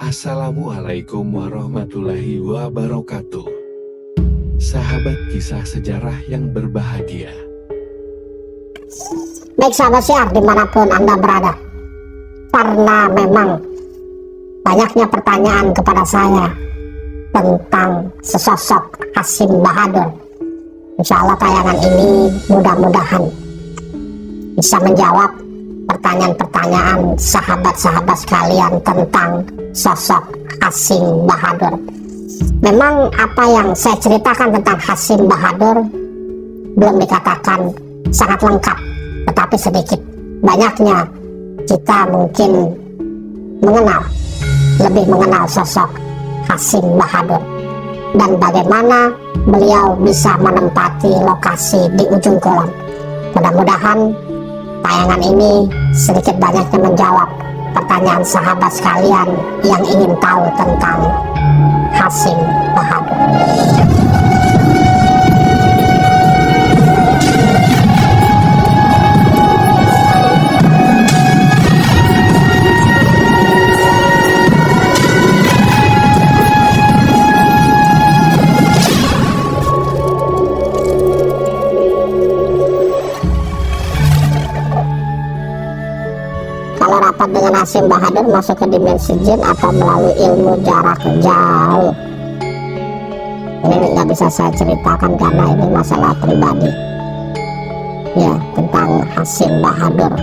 Assalamualaikum warahmatullahi wabarakatuh. Sahabat kisah sejarah yang berbahagia. Baik sahabat siar dimanapun Anda berada, karena memang banyaknya pertanyaan kepada saya tentang sesosok Hasyim Bahadur, insya Allah tayangan ini mudah-mudahan bisa menjawab pertanyaan-pertanyaan sahabat-sahabat sekalian tentang sosok Hasyim Bahadur. Memang apa yang saya ceritakan tentang Hasyim Bahadur belum dikatakan sangat lengkap, tetapi sedikit banyaknya kita mungkin lebih mengenal sosok Hasyim Bahadur dan bagaimana beliau bisa menempati lokasi di ujung kulon. Mudah-mudahan tayangan ini sedikit banyaknya menjawab pertanyaan sahabat sekalian yang ingin tahu tentang Hasyim Bahadur. Kalau rapat dengan Hasyim Bahadur masuk ke dimensi jin atau melalui ilmu jarak jauh, ini nggak bisa saya ceritakan karena ini masalah pribadi ya, tentang Hasyim Bahadur.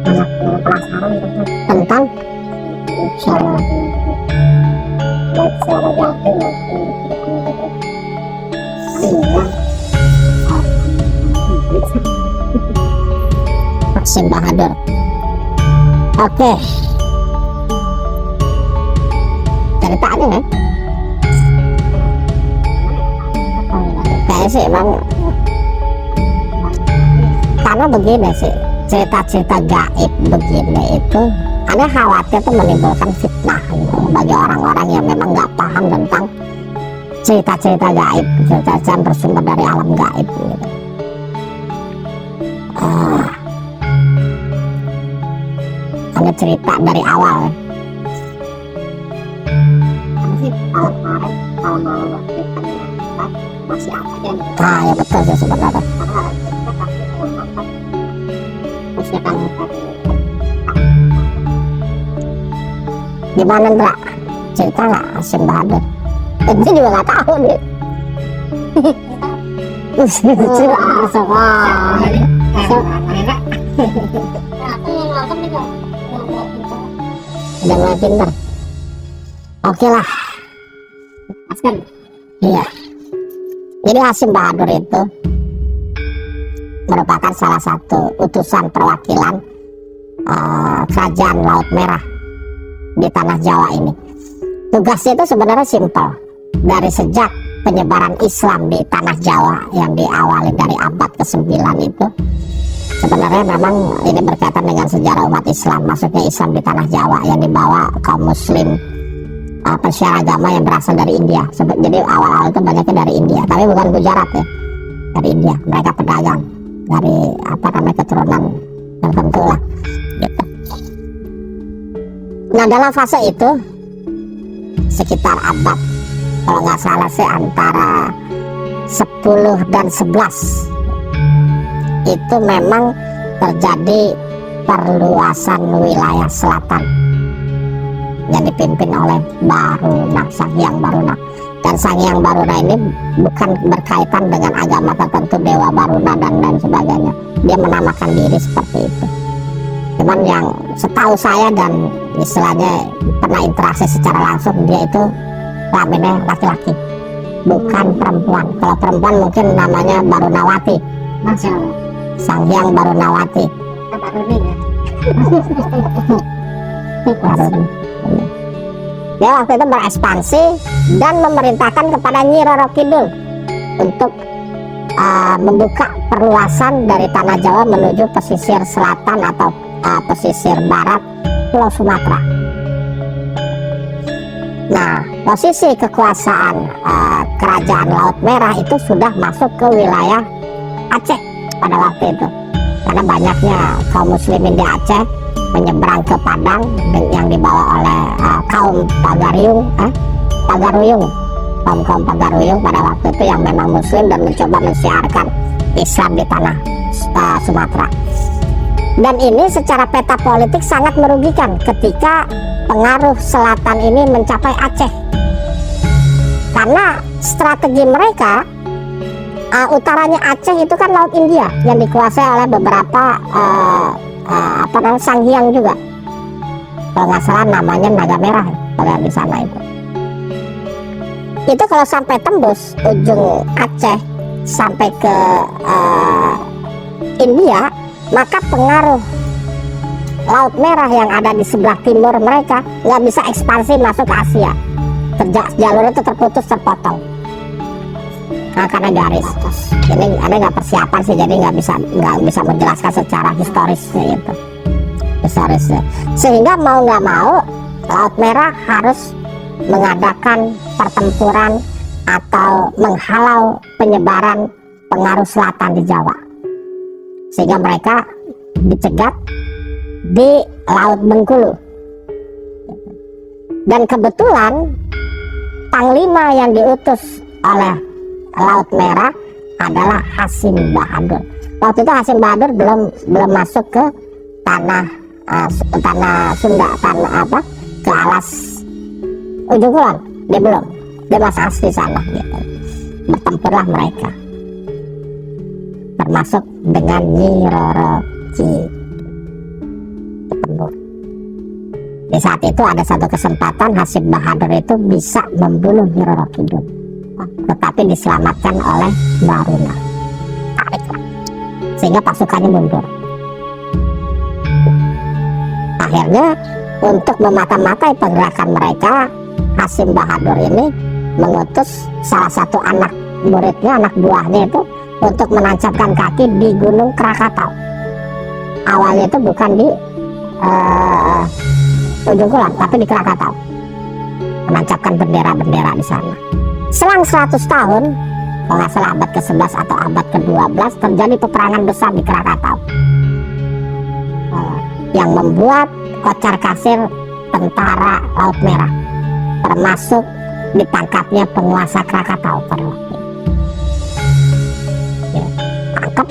Banyak penasaran tentang suara Hasyim Bahadur. Oke, ceritanya ya kayak sih bang, karena begini sih, cerita-cerita gaib begini itu Anda khawatir tuh menimbulkan fitnah gitu, bagi orang-orang yang memang nggak paham tentang cerita-cerita gaib, cerita-cerita yang bersumber dari alam gaib gitu. Ada cerita dari awal. Masih ada. Nah, ya betul sih sebenarnya. Gimana Ndra? Cerita nggak Hasyim Bahadur? Dia juga nggak tahu nih. Udah mulai pintar. Oke lah. Iya. Jadi Hasyim Bahadur itu merupakan salah satu utusan perwakilan kerajaan Laut Merah di tanah Jawa ini. Tugasnya itu sebenarnya simpel. Dari sejak penyebaran Islam di tanah Jawa yang diawali dari abad ke-9 itu, sebenarnya memang ini berkaitan dengan sejarah umat Islam, maksudnya Islam di tanah Jawa yang dibawa kaum muslim pensiar agama yang berasal dari India. Jadi awal-awal itu banyaknya dari India, tapi bukan Gujarat ya, dari India. Mereka pedagang dari keturunan tertentu lah gitu. Nah dalam fase itu sekitar abad, kalau nggak salah sih antara 10 dan 11, itu memang terjadi perluasan wilayah selatan yang dipimpin oleh Baruna, Sang Hyang Baruna. Dan Sang Hyang Baruna ini bukan berkaitan dengan agama tertentu, Dewa Baruna dan lain sebagainya. Dia menamakan diri seperti itu. Cuman yang setahu saya dan istilahnya pernah interaksi secara langsung, dia itu kelaminnya laki-laki, bukan perempuan. Kalau perempuan mungkin namanya Barunawati. Sang Hyang Barunawati. Dia waktu itu berekspansi dan memerintahkan kepada Nyi Roro Kidul untuk membuka perluasan dari tanah Jawa menuju pesisir selatan atau pesisir barat Pulau Sumatera. Nah, posisi kekuasaan kerajaan Laut Merah itu sudah masuk ke wilayah Aceh pada waktu itu, karena banyaknya kaum muslimin di Aceh menyeberang ke Padang yang dibawa oleh kaum Pagaruyung, kaum Pagaruyung pada waktu itu yang memang muslim dan mencoba mensiarkan Islam di tanah Sumatera. Dan ini secara peta politik sangat merugikan ketika pengaruh selatan ini mencapai Aceh, karena strategi mereka utaranya Aceh itu kan Laut India yang dikuasai oleh beberapa Sanghyang juga, kalau nggak salah namanya Naga Merah bagian di sana itu kalau sampai tembus ujung Aceh sampai ke India, maka pengaruh Laut Merah yang ada di sebelah timur mereka nggak bisa ekspansi masuk ke Asia. Jalur itu terputus, terpotong. Nah, karena garis. Ini ada nggak persiapan sih, jadi nggak bisa menjelaskan secara historisnya itu. Sehingga mau nggak mau Laut Merah harus mengadakan pertempuran atau menghalau penyebaran pengaruh selatan di Jawa, sehingga mereka dicegat di Laut Bengkulu. Dan kebetulan panglima yang diutus oleh Laut Merah adalah Hasim Bahadur. Waktu itu Hasim Bahadur belum masuk ke tanah Sunda, ke alas Ujung Kulon. Dia masih asli sana gitu. Bertempurlah mereka, termasuk dengan Nyi Roro Cipenduk. Di saat itu ada satu kesempatan Hasim Bahadur itu bisa membunuh Nyi Roro Kidul, tetapi diselamatkan oleh Baruna, sehingga pasukannya mundur. Akhirnya untuk memata-matai pergerakan mereka, Hasim Bahadur ini mengutus salah satu anak muridnya, anak buahnya itu untuk menancapkan kaki di Gunung Krakatau. Awalnya itu bukan di Ujung Kulon, tapi di Krakatau, menancapkan bendera-bendera di sana. Selang 100 tahun, kalau nggak salah abad ke-11 atau abad ke-12, terjadi peperangan besar di Krakatau yang membuat kocar-kacir tentara Laut Merah, termasuk ditangkapnya penguasa Krakatau pada waktu itu. Tangkap,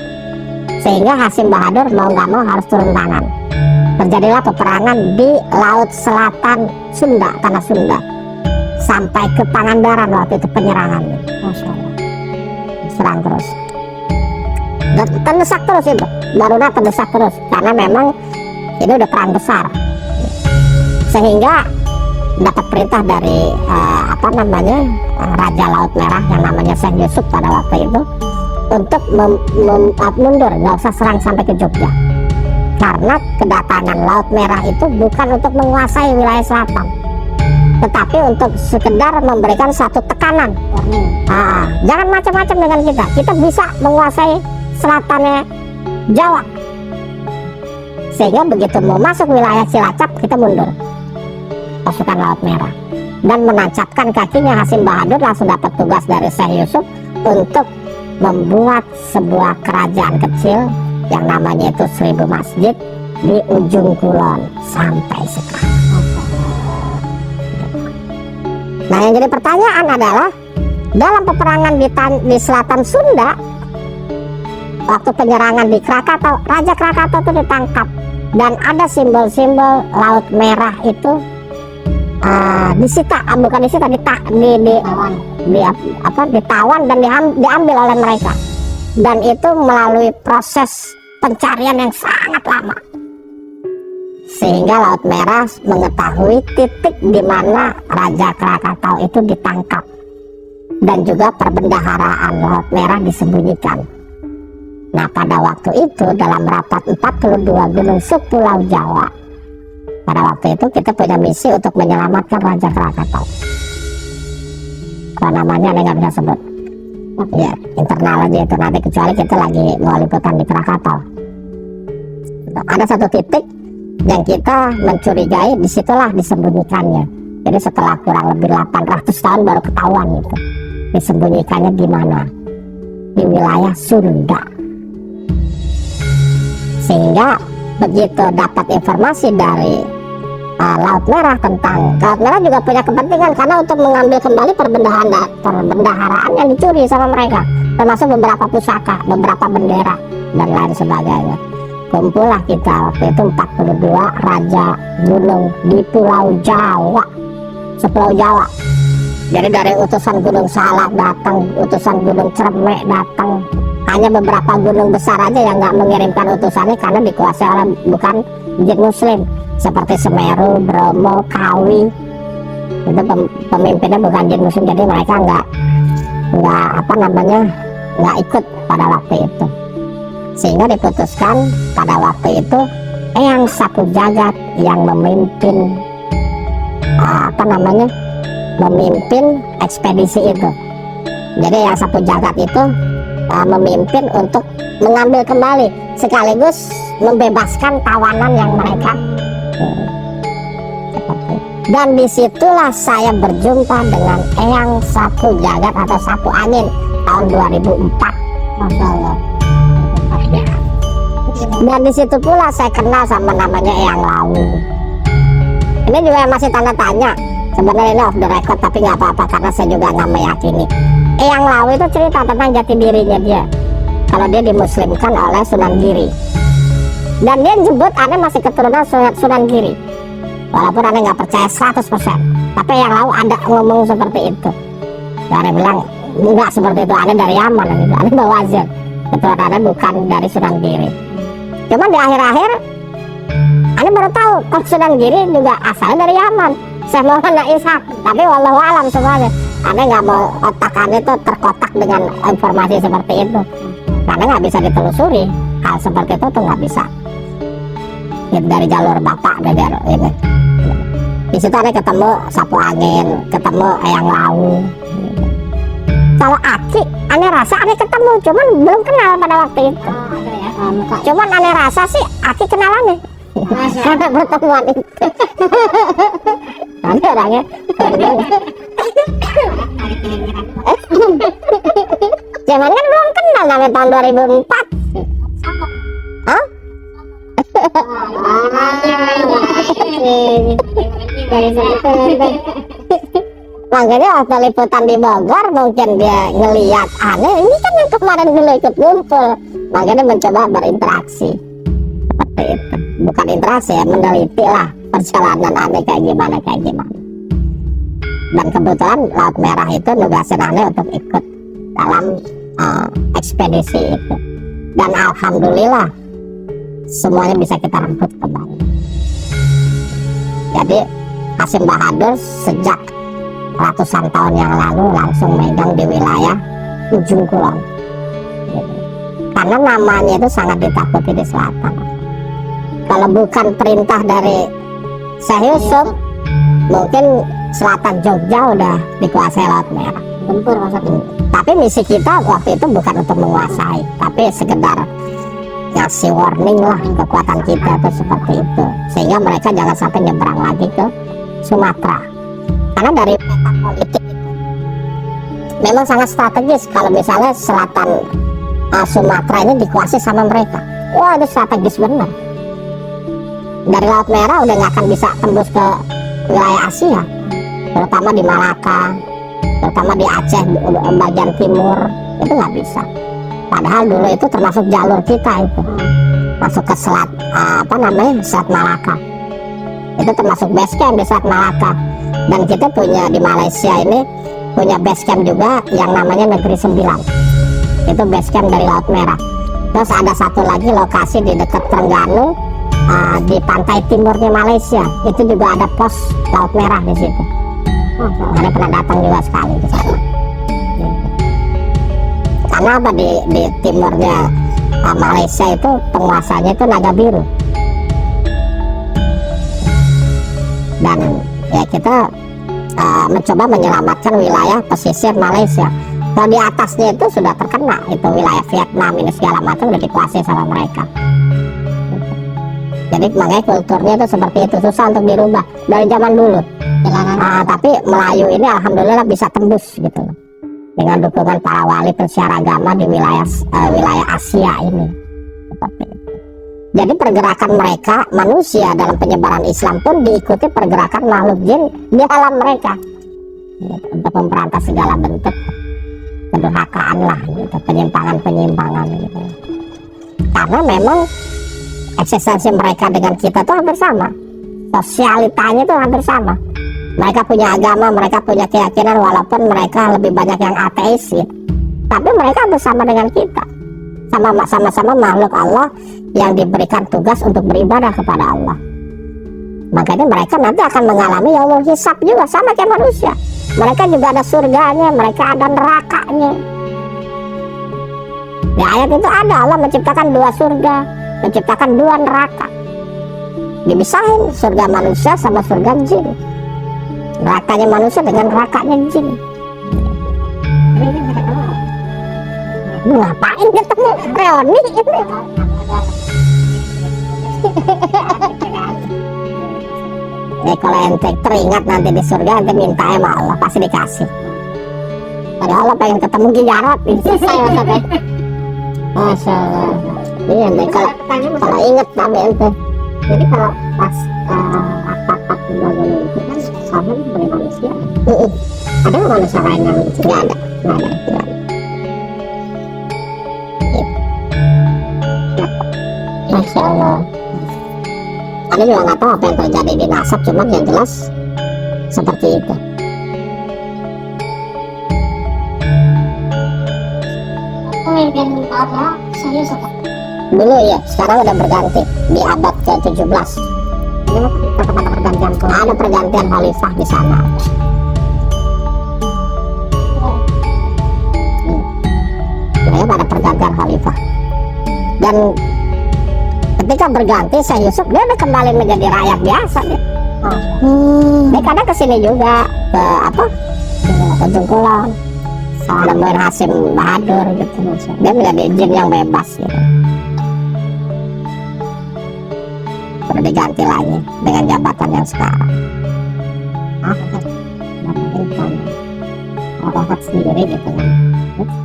sehingga Hasim Bahadur mau nggak mau harus turun tangan. Terjadilah peperangan di Laut Selatan Sunda, tanah Sunda, sampai ke Pangandaran waktu itu penyerangannya. Masya Allah, serang terus, dan terdesak terus itu, Baruna terdesak terus, karena memang ini udah perang besar, sehingga dapat perintah dari Raja Laut Merah yang namanya Syekh Yusuf pada waktu itu untuk mundur, nggak usah serang sampai ke Jogja, karena kedatangan Laut Merah itu bukan untuk menguasai wilayah selatan, tetapi untuk sekedar memberikan satu tekanan. Jangan macam-macam dengan kita bisa menguasai selatannya Jawa, sehingga begitu mau masuk wilayah Cilacap kita mundur, pasukan Laut Merah, dan menancapkan kakinya. Hasim Bahadur langsung dapat tugas dari Syekh Yusuf untuk membuat sebuah kerajaan kecil yang namanya itu 1000 Masjid di Ujung Kulon sampai sekarang. Nah, yang jadi pertanyaan adalah dalam peperangan di selatan Sunda, waktu penyerangan di Krakatau, Raja Krakatau itu ditangkap, dan ada simbol-simbol Laut Merah itu disita, bukan disita, ditawan dan diambil oleh mereka, dan itu melalui proses pencarian yang sangat lama, sehingga Laut Merah mengetahui titik di mana Raja Krakatau itu ditangkap, dan juga perbendaharaan Laut Merah disembunyikan. Nah, pada waktu itu dalam rapat 42 gunung sepulau Jawa, pada waktu itu kita punya misi untuk menyelamatkan Raja Krakatau. Kalau namanya saya nggak bisa sebut, ya internal aja itu nanti, kecuali kita lagi mau liputan di Krakatau. Ada satu titik yang kita mencurigai, disitulah disembunyikannya. Jadi setelah kurang lebih 800 tahun baru ketahuan itu disembunyikannya di mana, di wilayah Sunda. Sehingga begitu dapat informasi dari Laut Merah tentang Laut Merah juga punya kepentingan karena untuk mengambil kembali perbendaharaan yang dicuri sama mereka, termasuk beberapa pusaka, beberapa bendera dan lain sebagainya. Kumpullah kita waktu itu 42 raja gunung di Pulau Jawa, sepulau Jawa. Jadi dari utusan Gunung Salak datang, utusan Gunung Cermek datang. Hanya beberapa gunung besar aja yang nggak mengirimkan utusannya karena dikuasai oleh bukan jin muslim, seperti Semeru, Bromo, Kawi. Itu pemimpinnya bukan jin muslim, jadi mereka nggak ikut pada waktu itu. Sehingga diputuskan pada waktu itu Eyang Sapu Jagat yang memimpin memimpin ekspedisi itu. Jadi Eyang Sapu Jagat itu memimpin untuk mengambil kembali sekaligus membebaskan tawanan yang mereka dan disitulah saya berjumpa dengan Eyang Sapu Jagat atau Sapu Angin tahun 2004. Masya Allah. Dan disitu pula saya kenal sama namanya Eyang Lawu. Ini juga masih tanda tanya. Sebenarnya ini off the record tapi nggak apa-apa karena saya juga nggak meyakini. Eyang Lawu itu cerita tentang jati dirinya dia. Kalau dia dimuslimkan oleh Sunan Giri. Dan dia nyebut aneh masih keturunan Sunan Giri. Walaupun aneh nggak percaya 100%. Tapi Eyang Lawu ada ngomong seperti itu. Aneh bilang nggak seperti itu, aneh dari Yaman. Aneh Bawazir. Keturunan aneh bukan dari Sunan Giri. Cuman di akhir-akhir aneh baru tahu kalau Sunan Giri juga asalnya dari Yaman. Syekh Maulana Ishaq, tapi wallahu alam semuanya. Aneh nggak mau otak aneh tuh terkotak dengan informasi seperti itu, karena nggak bisa ditelusuri hal seperti itu tuh nggak bisa. Dari jalur bapak dari ini. Di situ aneh ketemu Sapu Angin, ketemu Eyang Lawu. Kalau Aki, aneh rasa aneh ketemu, cuman belum kenal pada waktu itu. Cuman aneh rasa sih Aki kenalannya. Karena pertemuan itu. Ada orangnya. Cuman kan belum kenal namanya tahun 2004. Hah? Makanya waktu liputan di Bogor mungkin dia ngeliat aneh, ini kan yang kemarin dulu ikut ngumpul, makanya mencoba berinteraksi seperti itu. Bukan interaksi ya, meneliti lah perjalanan aneh kayak gimana. Dan kebetulan Laut Merah itu nugasin aneh untuk ikut dalam ekspedisi itu. Dan alhamdulillah semuanya bisa kita rebut kembali. Jadi Hasim Bahadur sejak ratusan tahun yang lalu langsung megang di wilayah Ujung Kulon. Karena namanya itu sangat ditakuti di selatan. Kalau bukan perintah dari Syekh Yusuf, mungkin selatan Jogja udah dikuasai Laut Merah. Tempur maksudnya. Tapi misi kita waktu itu bukan untuk menguasai, tapi sekedar ngasih warning lah kekuatan kita itu seperti itu, sehingga mereka jangan sampai nyebrang lagi ke Sumatera. Karena dari peta politik itu memang sangat strategis kalau misalnya selatan Sumatera ini dikuasai sama mereka. Wah, itu strategis benar. Dari Laut Merah udah nggak akan bisa tembus ke wilayah Asia, terutama di Malaka, terutama di Aceh bagian timur, itu nggak bisa. Padahal dulu itu termasuk jalur kita itu masuk ke selat Selat Malaka. Itu termasuk base camp di Selat Malaka. Dan kita punya di Malaysia ini punya base camp juga yang namanya Negeri Sembilan. Itu base camp dari Laut Merah. Terus ada satu lagi lokasi di dekat Terengganu, di pantai timurnya Malaysia. Itu juga ada pos Laut Merah di situ. Ada pernah datang juga sekali ke sana. Karena apa di timurnya Malaysia itu penguasanya itu naga biru. Dan ya kita mencoba menyelamatkan wilayah pesisir Malaysia. Kalau di atasnya itu sudah terkena, itu wilayah Vietnam ini segala macam udah dikuasai sama mereka. Jadi makanya kulturnya itu seperti itu, susah untuk dirubah dari zaman dulu. Tapi Melayu ini alhamdulillah bisa tembus gitu dengan dukungan para wali pensiar agama di wilayah Asia ini. Seperti itu. Jadi pergerakan mereka manusia dalam penyebaran Islam pun diikuti pergerakan makhluk jin di alam mereka, untuk memberantas segala bentuk kedurhakaan lah, gitu, penyimpangan gitu. Karena memang eksistensi mereka dengan kita tuh hampir sama, sosialitanya tuh hampir sama. Mereka punya agama, mereka punya keyakinan, walaupun mereka lebih banyak yang ateis gitu. Tapi mereka bersama dengan kita, sama-sama makhluk Allah yang diberikan tugas untuk beribadah kepada Allah. Makanya mereka nanti akan mengalami yaumul hisab juga, sama kayak manusia. Mereka juga ada surganya, mereka ada nerakanya. Di ayat itu ada Allah menciptakan 2 surga, menciptakan 2 neraka. Dipisahin surga manusia sama surga jin. Nerakanya manusia dengan nerakanya jin. Ngapain ketemu reuni ini? Kalau ente teringat nanti di surga, ente minta sama Allah pasti dikasih. Ada Allah pengen ketemu Ki Jarot, selesai maksudnya. Masya Allah. Iya ente kalau inget tapi ente. Jadi kalau pas akad bangun itu kan sama sebagai manusia. Ada nggak manusia lain yang nggak ada? Nggak ada. Masya Allah. Ada juga nggak tahu apa yang terjadi di nasab, cuman yang jelas seperti itu. Dulu ya, sekarang udah berganti di abad ke-17. Ada pergantian khalifah di sana. Mereka pada pergantian khalifah. Dan ketika berganti Syekh Yusuf, dia udah kembali menjadi rakyat biasa dia. Dia kadang kesini juga ke Ujung Kulon, nemuin Hasim Bahadur gitu. Dia menjadi jin yang bebas gitu. Udah diganti lagi dengan jabatan yang sekarang. Pak sendiri gitu kan.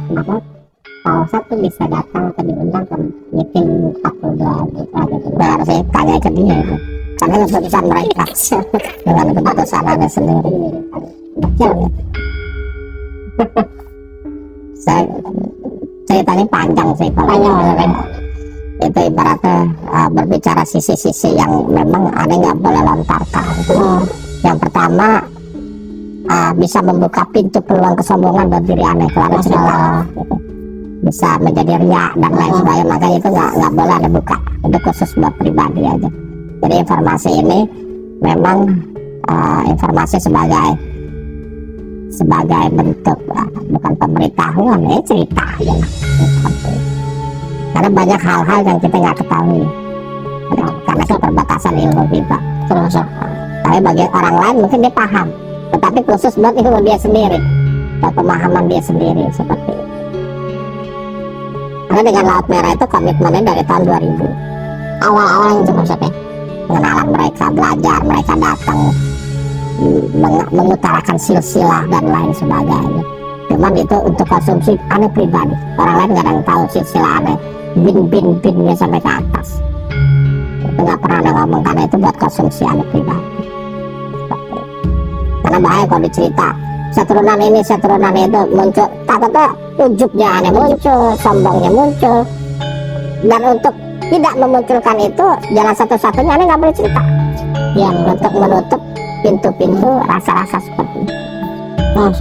Kenapa Pak Ustadz tuh bisa datang atau diundang ke meeting 42 gitu. Nah, saya tanya ke dia itu. Karena keputusan mereka dengan keputusan ada sendiri. Betul ya. Saya tanya panjang sih kalau itu ibaratnya berbicara sisi-sisi yang memang ada nggak boleh lontarkan. Yang pertama bisa membuka pintu peluang kesombongan buat diri aneh kalau ada cerita gitu. Bisa menjadi riak dan lain sebagainya, makanya itu nggak boleh ada buka, itu khusus buat pribadi aja. Jadi informasi ini memang informasi sebagai bentuk bukan pemberitahuan, cerita aja lah. Karena banyak hal-hal yang kita nggak ketahui karena keterbatasan ilmu kita. Terus, tapi bagi orang lain mungkin dia paham, tetapi khusus buat ilmu dia sendiri, buat pemahaman dia sendiri seperti itu. Karena dengan Laut Merah itu komitmennya dari tahun 2000 awal-awal itu maksudnya pengenalan mereka, belajar, mereka datang mengutarakan silsilah dan lain sebagainya. Cuman itu untuk konsumsi aneh pribadi, orang lain nggak ada yang tahu silsilah aneh bin-binnya sampai ke atas. Itu nggak pernah ada ngomong, karena itu buat konsumsi aneh pribadi. Karena bahaya kalau dicerita seturunan ini seturunan itu muncul, takutnya ujubnya aneh muncul, sombongnya muncul. Dan untuk tidak memunculkan itu, jalan satu-satunya aneh nggak boleh cerita, yang untuk menutup pintu-pintu rasa-rasa seperti itu.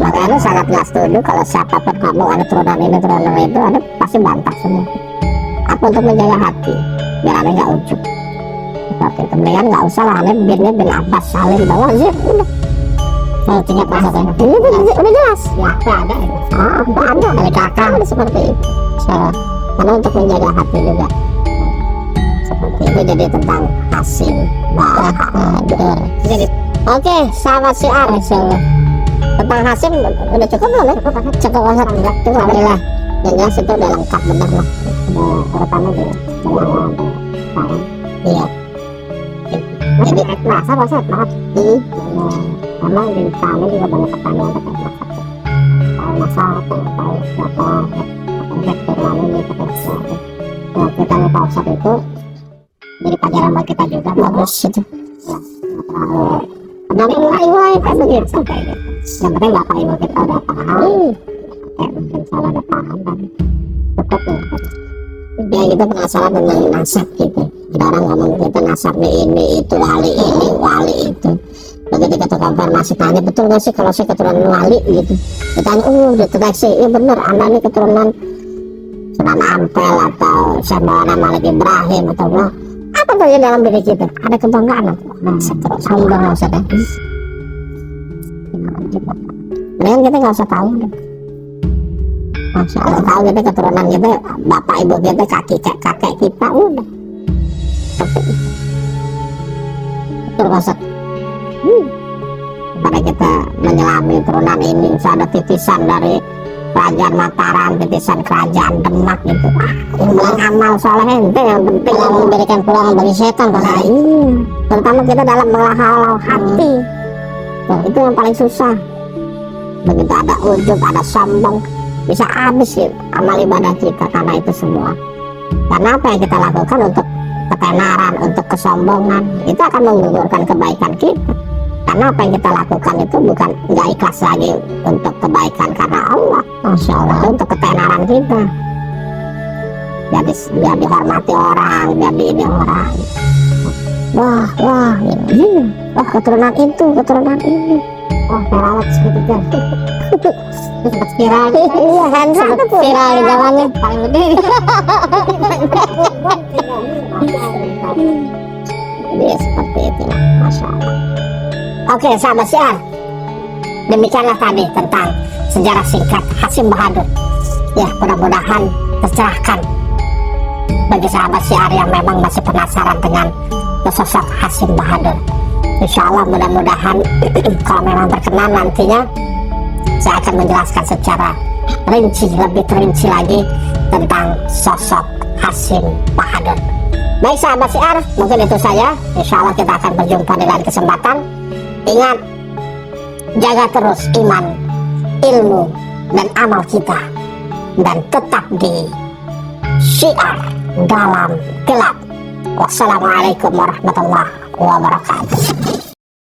Makanya sangat nggak setuju kalau siapapun ngomong ada turunan ini turunan itu, ada pasti bantah semua. Apa untuk menjaga hati biar aneh nggak ujub seperti itu. Mendingan nggak usah lah, aneh bin Abbas Salim bawah aja udah. Saya tinggal pasang ini udah jelas ya, ada dari kakak udah seperti itu. Karena untuk menjaga hati juga seperti itu. Jadi tentang Hasim Bahadur. Jadi oke, sahabat siar tentang Hasim udah cukup belum ya? Cukup banget ya. Alhamdulillah. Yang jelas itu udah lengkap benar lah. Terutama di iya. Jadi merasa banget. Memang di sana juga banyak pertanyaan terkait masa tahu siapa rektor lalu ini terkait sesuatu. Nah, kita Pak Ustadz itu jadi pelajaran buat kita juga, bagus itu ya. Dan mulai kayak begitu, kayak gitu. Yang penting bapak ibu kita udah paham, kayak mungkin salah udah paham dan cukup ya. Kita penasaran tentang nasab gitu. Ada orang ngomong kita nasabnya ini itu, wali itu. Begitu kita konfirmasi, tanya betul gak sih kalau saya keturunan wali gitu. Ditanya, deteksi, iya bener, anda ini keturunan Sunan Ampel atau Syekh Maulana Malik Ibrahim atau apa tuh ya dalam diri kita? Ada kebanggaan atau sombong nggak usah deh. Mendingan kita nggak usah tahu deh. Masya Allah, tahu kita keturunan kita, bapak ibu kita, kakek kita, udah. Betul Ustaz. Pada kita menyelami turunan ini, ada titisan dari kerajaan Mataram, titisan kerajaan Demak gitu. Yang bilang amal soleh ente yang penting yang memberikan peluang bagi setan. Terutama kita dalam menghalau hati. Itu yang paling susah. Begitu ada ujub, ada sombong, bisa habis gitu amal ibadah kita karena itu semua. Karena apa yang kita lakukan untuk ketenaran, untuk kesombongan, itu akan menggugurkan kebaikan kita. Karena apa yang kita lakukan itu bukan nggak ikhlas lagi untuk kebaikan karena Allah, Masya Allah, itu untuk ketenaran kita. Biar dihormati orang, biar ini orang. Wah, ini. Wah, keturunan itu, keturunan ini. Oh, perawat segitiga. Sempat viral. Iya kan, sempat viral di zamannya paling gede. Jadi seperti itu, Masya Allah. Oke, sahabat siar, demikianlah tadi tentang sejarah singkat Hasyim Bahadur. Ya, mudah-mudahan tercerahkan bagi sahabat siar yang memang masih penasaran dengan sosok Hasyim Bahadur. Insya Allah mudah-mudahan kalau memang berkenan nantinya saya akan menjelaskan secara rinci, lebih terinci lagi tentang sosok Hasyim Bahadur. Baik sahabat siar, mungkin itu saja. Insya Allah kita akan berjumpa di lain kesempatan. Ingat, jaga terus iman, ilmu, dan amal kita, dan tetap di syiar dalam gelap. Wassalamualaikum warahmatullahi wabarakatuh.